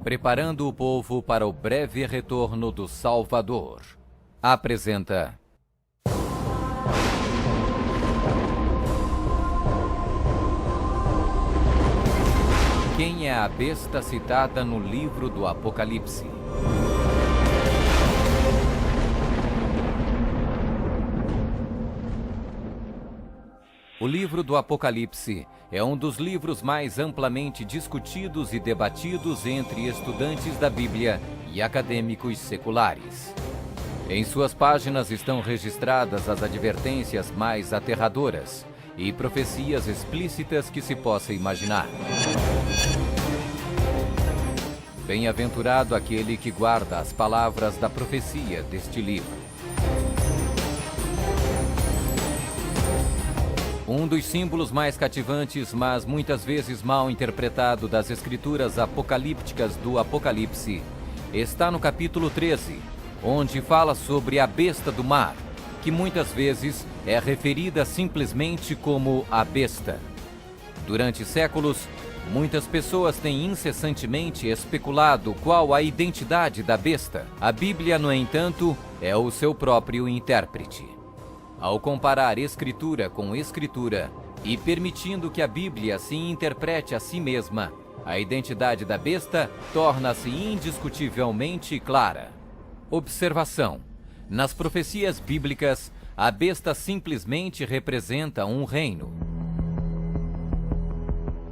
preparando o povo para o breve retorno do Salvador. Apresenta... Quem é a besta citada no livro do Apocalipse? O livro do Apocalipse é um dos livros mais amplamente discutidos e debatidos entre estudantes da Bíblia e acadêmicos seculares. Em suas páginas estão registradas as advertências mais aterradoras e profecias explícitas que se possa imaginar. Bem-aventurado aquele que guarda as palavras da profecia deste livro. Um dos símbolos mais cativantes, mas muitas vezes mal interpretado das escrituras apocalípticas do Apocalipse, está no capítulo 13, onde fala sobre a besta do mar, que muitas vezes é referida simplesmente como a besta. Durante séculos, muitas pessoas têm incessantemente especulado qual a identidade da besta. A Bíblia, no entanto, é o seu próprio intérprete. Ao comparar Escritura com Escritura e permitindo que a Bíblia se interprete a si mesma, a identidade da besta torna-se indiscutivelmente clara. Observação: nas profecias bíblicas, a besta simplesmente representa um reino.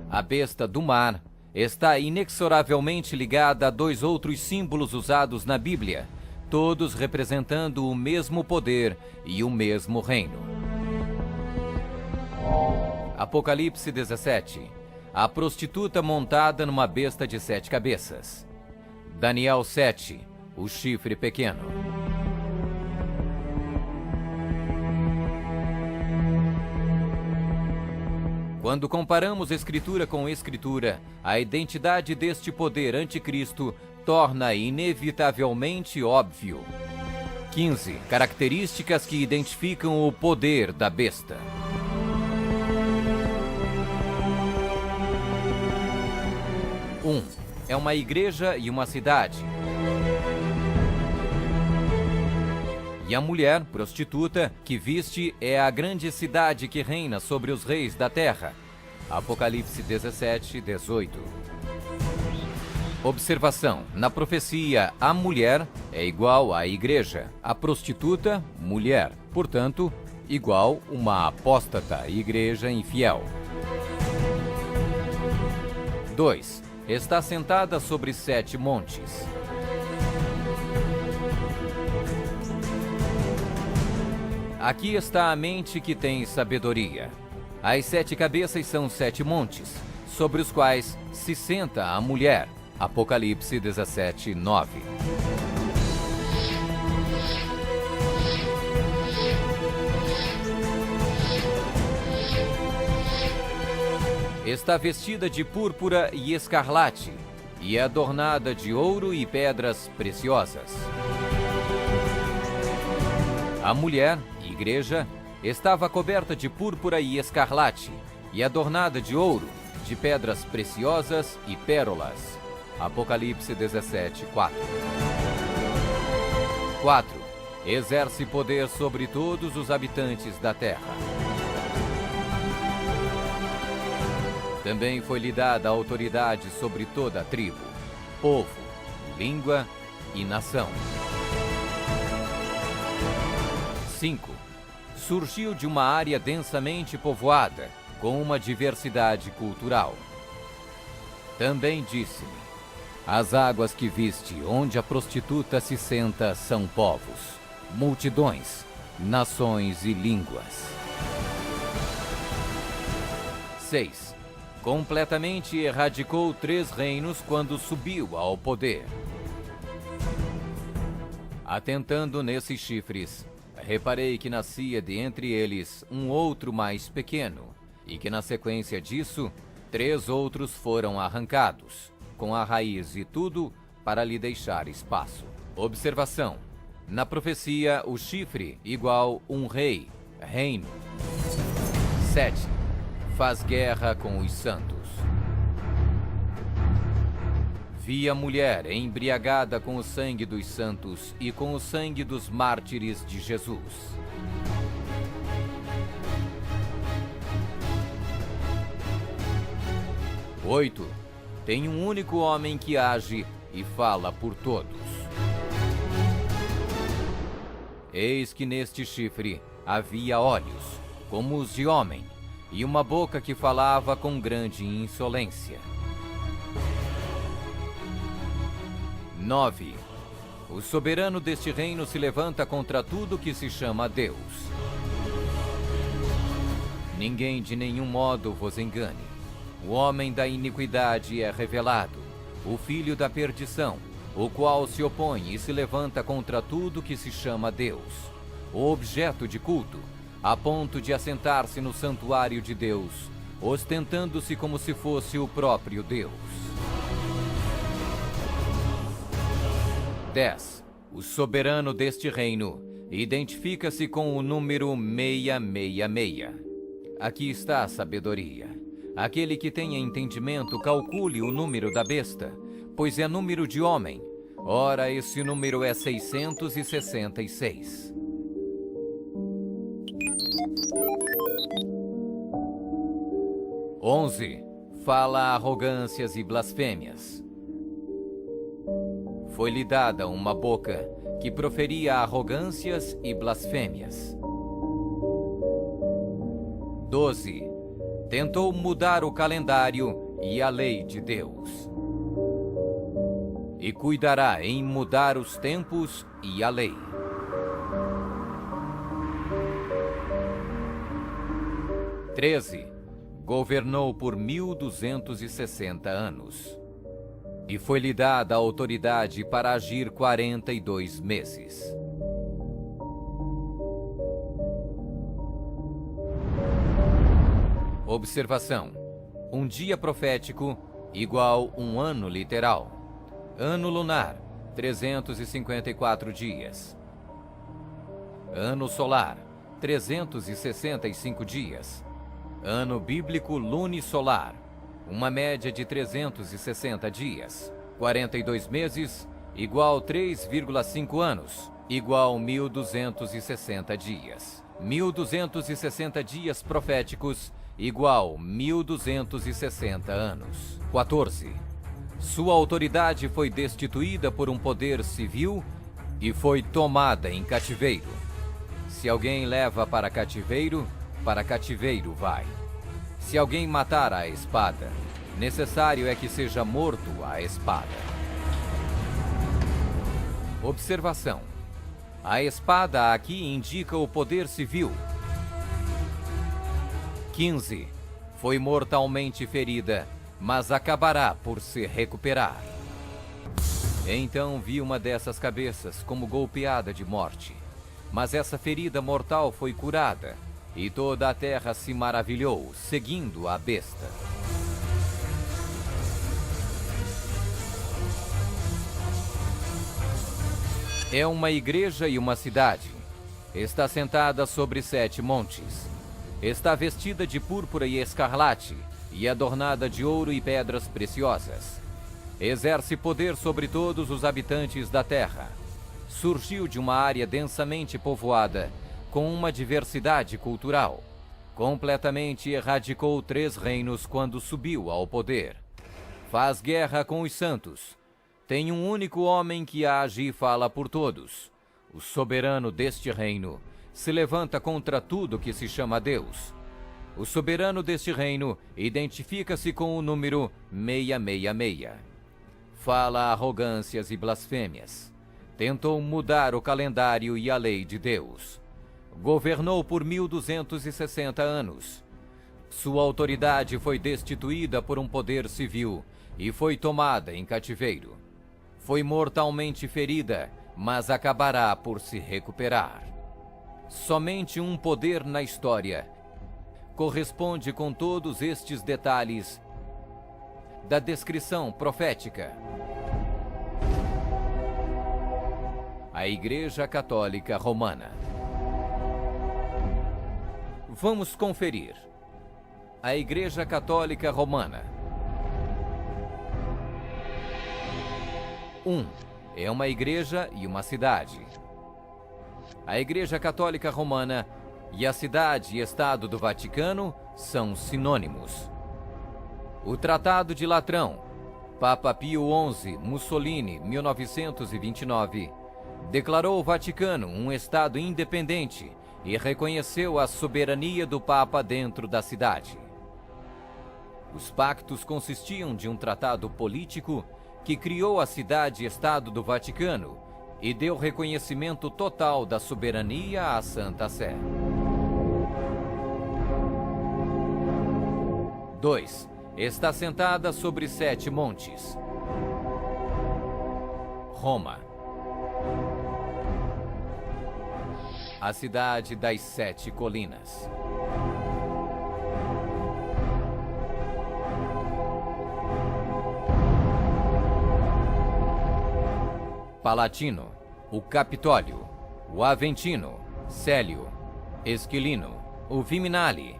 A besta do mar está inexoravelmente ligada a dois outros símbolos usados na Bíblia, todos representando o mesmo poder e o mesmo reino. Apocalipse 17. A prostituta montada numa besta de 7 cabeças. Daniel 7. O chifre pequeno. Quando comparamos Escritura com Escritura, a identidade deste poder anticristo torna inevitavelmente óbvio. 15. Características que identificam o poder da besta. 1. É uma igreja e uma cidade. E a mulher, prostituta, que viste é a grande cidade que reina sobre os reis da terra. Apocalipse 17, 18. Observação: na profecia, a mulher é igual à igreja, a prostituta, mulher, portanto, igual uma apóstata, igreja infiel. 2. Está sentada sobre 7 montes. Aqui está a mente que tem sabedoria. As 7 cabeças são 7 montes, sobre os quais se senta a mulher. Apocalipse 17, 9. Está vestida de púrpura e escarlate, e é adornada de ouro e pedras preciosas. A mulher, igreja, estava coberta de púrpura e escarlate, e adornada de ouro, de pedras preciosas e pérolas. Apocalipse 17, 4. 4. Exerce poder sobre todos os habitantes da terra. Também foi-lhe dada autoridade sobre toda a tribo, povo, língua e nação. 5. Surgiu de uma área densamente povoada, com uma diversidade cultural. Também disse-me: as águas que viste, onde a prostituta se senta, são povos, multidões, nações e línguas. 6. Completamente erradicou 3 reinos quando subiu ao poder. Atentando nesses chifres, reparei que nascia de entre eles um outro mais pequeno, e que na sequência disso, 3 outros foram arrancados, com a raiz e tudo, para lhe deixar espaço. Observação: na profecia, o chifre igual um rei, reino. 7. Faz guerra com os santos. Vi a mulher embriagada com o sangue dos santos e com o sangue dos mártires de Jesus. Oito. Tem um único homem que age e fala por todos. Eis que neste chifre havia olhos, como os de homem, e uma boca que falava com grande insolência. 9. O soberano deste reino se levanta contra tudo que se chama Deus. Ninguém de nenhum modo vos engane. O homem da iniquidade é revelado, o filho da perdição, o qual se opõe e se levanta contra tudo que se chama Deus, o objeto de culto, a ponto de assentar-se no santuário de Deus, ostentando-se como se fosse o próprio Deus. 10. O soberano deste reino identifica-se com o número 666. Aqui está a sabedoria. Aquele que tenha entendimento, calcule o número da besta, pois é número de homem. Ora, esse número é 666. 11. Fala arrogâncias e blasfêmias. Foi-lhe dada uma boca que proferia arrogâncias e blasfêmias. 12. Tentou mudar o calendário e a lei de Deus. E cuidará em mudar os tempos e a lei. 13. Governou por 1260 anos. E foi-lhe dada a autoridade para agir 42 meses. Observação: um dia profético igual um ano literal. Ano lunar, 354 dias. Ano solar, 365 dias. Ano bíblico lunisolar, uma média de 360 dias. 42 meses, igual 3,5 anos, igual 1260 dias. 1260 dias proféticos, igual 1260 anos. 14. Sua autoridade foi destituída por um poder civil e foi tomada em cativeiro. Se alguém leva para cativeiro vai. Se alguém matar à espada, necessário é que seja morto à espada. Observação: a espada aqui indica o poder civil. 15. Foi mortalmente ferida, mas acabará por se recuperar. Então vi uma dessas cabeças como golpeada de morte. Mas essa ferida mortal foi curada, e toda a terra se maravilhou, seguindo a besta. É uma igreja e uma cidade. Está sentada sobre 7 montes. Está vestida de púrpura e escarlate, e adornada de ouro e pedras preciosas. Exerce poder sobre todos os habitantes da terra. Surgiu de uma área densamente povoada, com uma diversidade cultural. Completamente erradicou 3 reinos quando subiu ao poder. Faz guerra com os santos. Tem um único homem que age e fala por todos. O soberano deste reino se levanta contra tudo que se chama Deus. O soberano deste reino identifica-se com o número 666. Fala arrogâncias e blasfêmias. Tentou mudar o calendário e a lei de Deus. Governou por 1260 anos. Sua autoridade foi destituída por um poder civil e foi tomada em cativeiro. Foi mortalmente ferida, mas acabará por se recuperar. Somente um poder na história corresponde com todos estes detalhes da descrição profética. A Igreja Católica Romana. Vamos conferir. A Igreja Católica Romana. 1. É uma igreja e uma cidade. A Igreja Católica Romana e a cidade e estado do Vaticano são sinônimos. O Tratado de Latrão, Papa Pio XI, Mussolini, 1929, declarou o Vaticano um estado independente e reconheceu a soberania do Papa dentro da cidade. Os pactos consistiam de um tratado político que criou a cidade-estado do Vaticano e deu reconhecimento total da soberania à Santa Sé. 2. Está sentada sobre 7 montes. Roma. A cidade das 7 colinas. Palatino, o Capitólio, o Aventino, Célio, Esquilino, o Viminale,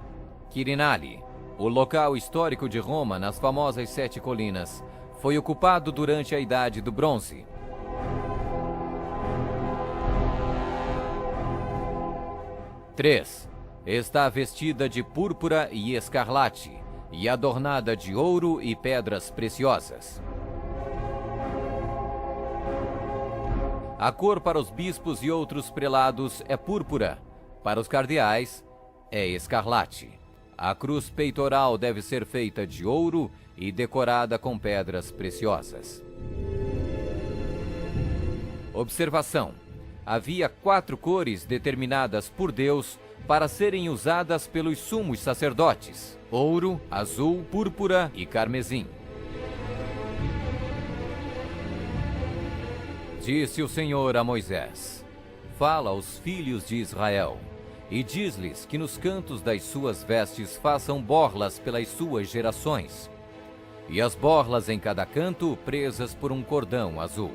Quirinale. O local histórico de Roma, nas famosas 7 colinas, foi ocupado durante a Idade do Bronze. Três. Está vestida de púrpura e escarlate e adornada de ouro e pedras preciosas. A cor para os bispos e outros prelados é púrpura, para os cardeais é escarlate. A cruz peitoral deve ser feita de ouro e decorada com pedras preciosas. Observação: havia 4 cores determinadas por Deus para serem usadas pelos sumos sacerdotes: ouro, azul, púrpura e carmesim. Disse o Senhor a Moisés: fala aos filhos de Israel e diz-lhes que nos cantos das suas vestes façam borlas pelas suas gerações, e as borlas em cada canto presas por um cordão azul.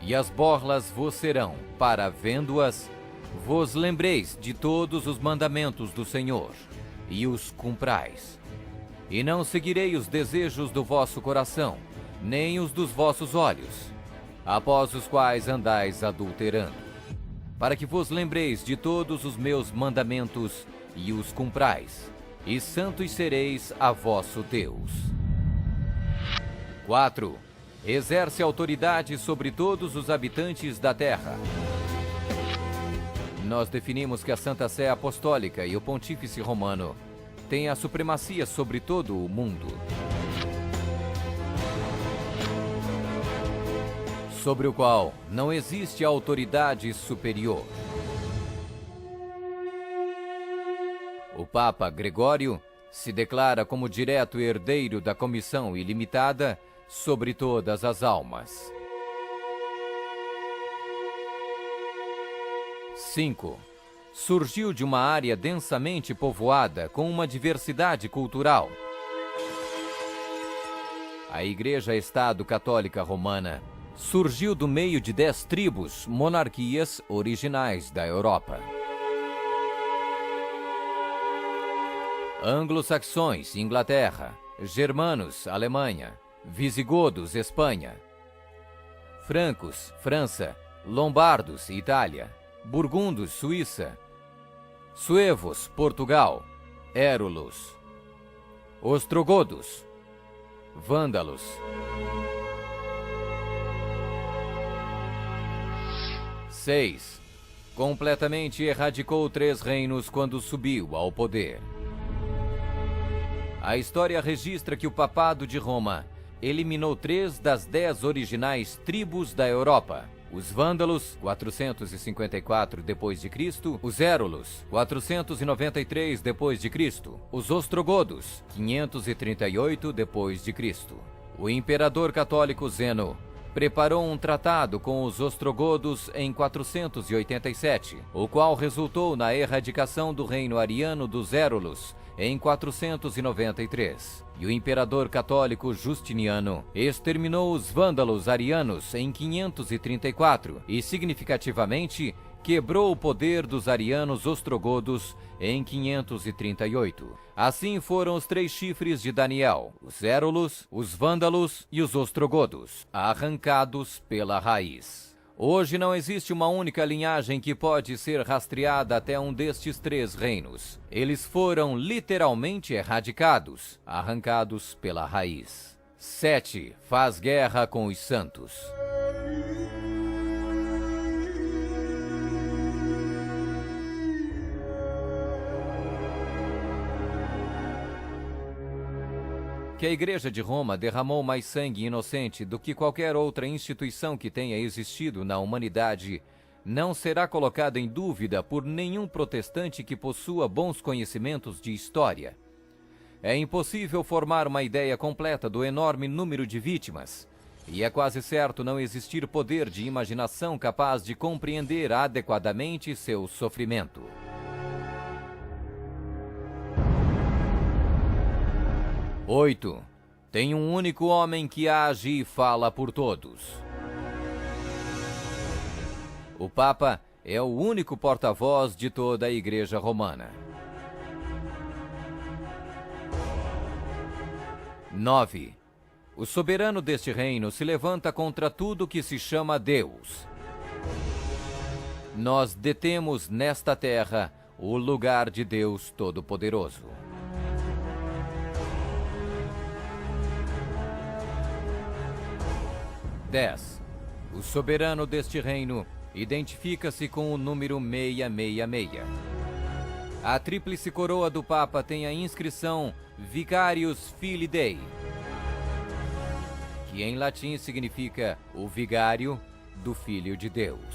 E as borlas vos serão, para vendo-as, vos lembreis de todos os mandamentos do Senhor, e os cumprais. E não seguirei os desejos do vosso coração, nem os dos vossos olhos, após os quais andais adulterando, para que vos lembreis de todos os meus mandamentos e os cumprais, e santos sereis a vosso Deus. 4. Exerce autoridade sobre todos os habitantes da terra. Nós definimos que a Santa Sé Apostólica e o Pontífice Romano têm a supremacia sobre todo o mundo, sobre o qual não existe autoridade superior. O Papa Gregório se declara como direto herdeiro da comissão ilimitada sobre todas as almas. 5. Surgiu de uma área densamente povoada com uma diversidade cultural. A Igreja-Estado Católica Romana surgiu do meio de 10 tribos, monarquias originais da Europa. Anglo-saxões, Inglaterra; germanos, Alemanha; visigodos, Espanha; francos, França; lombardos, Itália; burgundos, Suíça; suevos, Portugal; érulos; ostrogodos; vândalos; 6. Completamente erradicou 3 reinos quando subiu ao poder. A história registra que o Papado de Roma eliminou 3 das 10 originais tribos da Europa: os vândalos, 454 d.C., os érulos, 493 d.C., os ostrogodos, 538 d.C. O imperador católico Zeno preparou um tratado com os ostrogodos em 487, o qual resultou na erradicação do reino ariano dos érulos em 493. E o imperador católico Justiniano exterminou os vândalos arianos em 534 e, significativamente, quebrou o poder dos arianos ostrogodos em 538. Assim foram os 3 chifres de Daniel, os Érulos, os Vândalos e os ostrogodos, arrancados pela raiz. Hoje não existe uma única linhagem que pode ser rastreada até um destes 3 reinos. Eles foram literalmente erradicados, arrancados pela raiz. 7. Faz guerra com os santos. Que a Igreja de Roma derramou mais sangue inocente do que qualquer outra instituição que tenha existido na humanidade não será colocada em dúvida por nenhum protestante que possua bons conhecimentos de história. É impossível formar uma ideia completa do enorme número de vítimas, e é quase certo não existir poder de imaginação capaz de compreender adequadamente seu sofrimento. 8. Tem um único homem que age e fala por todos. O Papa é o único porta-voz de toda a Igreja Romana. 9. O soberano deste reino se levanta contra tudo que se chama Deus. Nós detemos nesta terra o lugar de Deus Todo-Poderoso. 10. O soberano deste reino identifica-se com o número 666. A tríplice coroa do Papa tem a inscrição Vicarius Filii Dei, que em latim significa o vigário do Filho de Deus.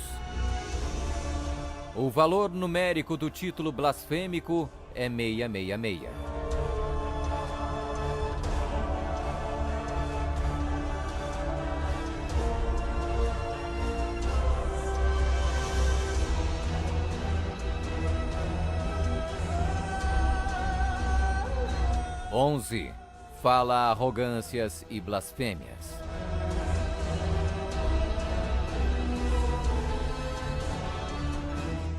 O valor numérico do título blasfêmico é 666. 11. Fala arrogâncias e blasfêmias.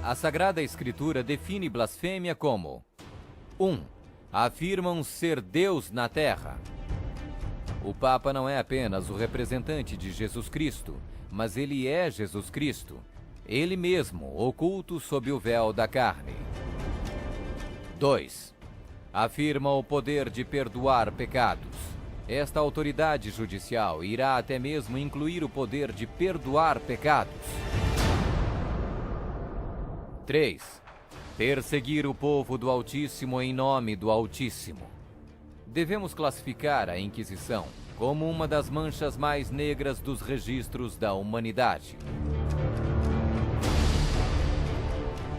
A Sagrada Escritura define blasfêmia como 1. Afirmam ser Deus na terra. O Papa não é apenas o representante de Jesus Cristo, mas ele é Jesus Cristo, ele mesmo oculto sob o véu da carne. 2. Afirma o poder de perdoar pecados. Esta autoridade judicial irá até mesmo incluir o poder de perdoar pecados. 3. Perseguir o povo do Altíssimo em nome do Altíssimo. Devemos classificar a Inquisição como uma das manchas mais negras dos registros da humanidade.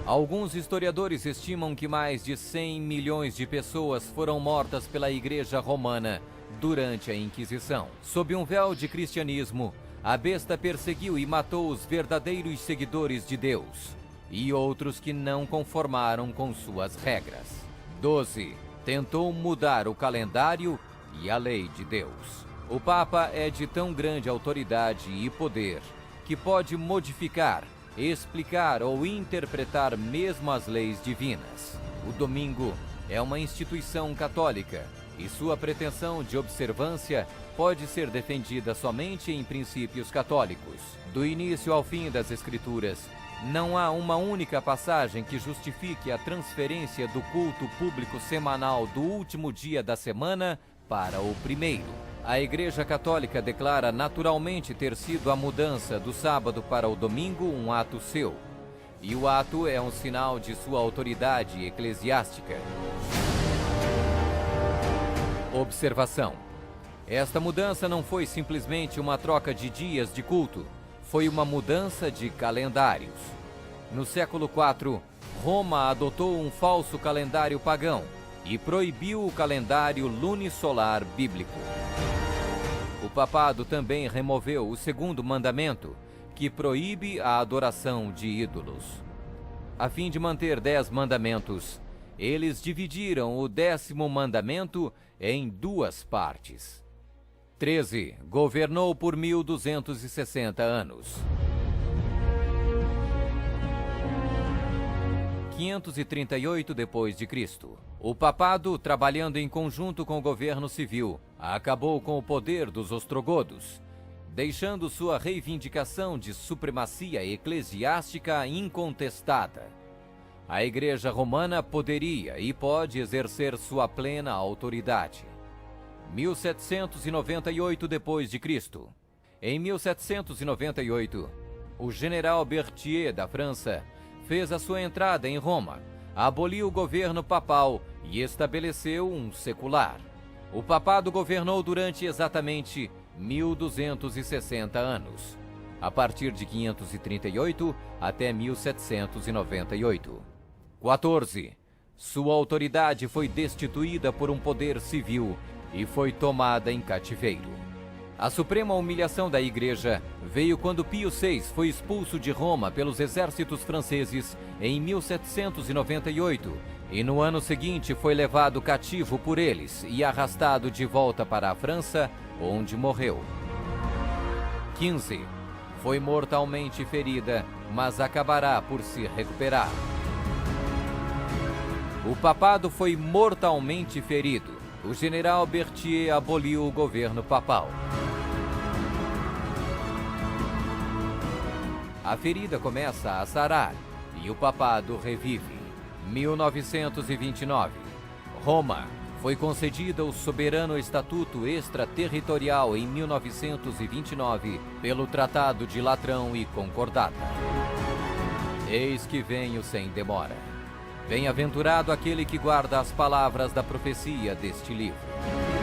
Alguns historiadores estimam que mais de 100 milhões de pessoas foram mortas pela Igreja Romana durante a Inquisição. Sob um véu de cristianismo, a besta perseguiu e matou os verdadeiros seguidores de Deus e outros que não conformaram com suas regras. 12. Tentou mudar o calendário e a lei de Deus. O Papa é de tão grande autoridade e poder que pode modificar, explicar ou interpretar mesmo as leis divinas. O domingo é uma instituição católica e sua pretensão de observância pode ser defendida somente em princípios católicos. Do início ao fim das Escrituras, não há uma única passagem que justifique a transferência do culto público semanal do último dia da semana para o primeiro. A Igreja Católica declara naturalmente ter sido a mudança do sábado para o domingo um ato seu, e o ato é um sinal de sua autoridade eclesiástica. Observação: esta mudança não foi simplesmente uma troca de dias de culto, foi uma mudança de calendários. No século IV, Roma adotou um falso calendário pagão e proibiu o calendário lunisolar bíblico. O papado também removeu o segundo mandamento, que proíbe a adoração de ídolos. A fim de manter 10 mandamentos, eles dividiram o 10º mandamento em 2 partes. 13. Governou por 1260 anos. 538 d.C. O papado, trabalhando em conjunto com o governo civil, acabou com o poder dos ostrogodos, deixando sua reivindicação de supremacia eclesiástica incontestada. A Igreja Romana poderia e pode exercer sua plena autoridade. 1798 d.C. Em 1798, o general Berthier da França fez a sua entrada em Roma, aboliu o governo papal e estabeleceu um secular. O papado governou durante exatamente 1260 anos, a partir de 538 até 1798. 14. Sua autoridade foi destituída por um poder civil e foi tomada em cativeiro. A suprema humilhação da Igreja veio quando Pio VI foi expulso de Roma pelos exércitos franceses em 1798 e no ano seguinte foi levado cativo por eles e arrastado de volta para a França, onde morreu. 15. Foi mortalmente ferida, mas acabará por se recuperar. O papado foi mortalmente ferido. O general Berthier aboliu o governo papal. A ferida começa a sarar e o papado revive. 1929. Roma foi concedida o soberano estatuto extraterritorial em 1929 pelo Tratado de Latrão e Concordata. Eis que venho sem demora. Bem-aventurado aquele que guarda as palavras da profecia deste livro.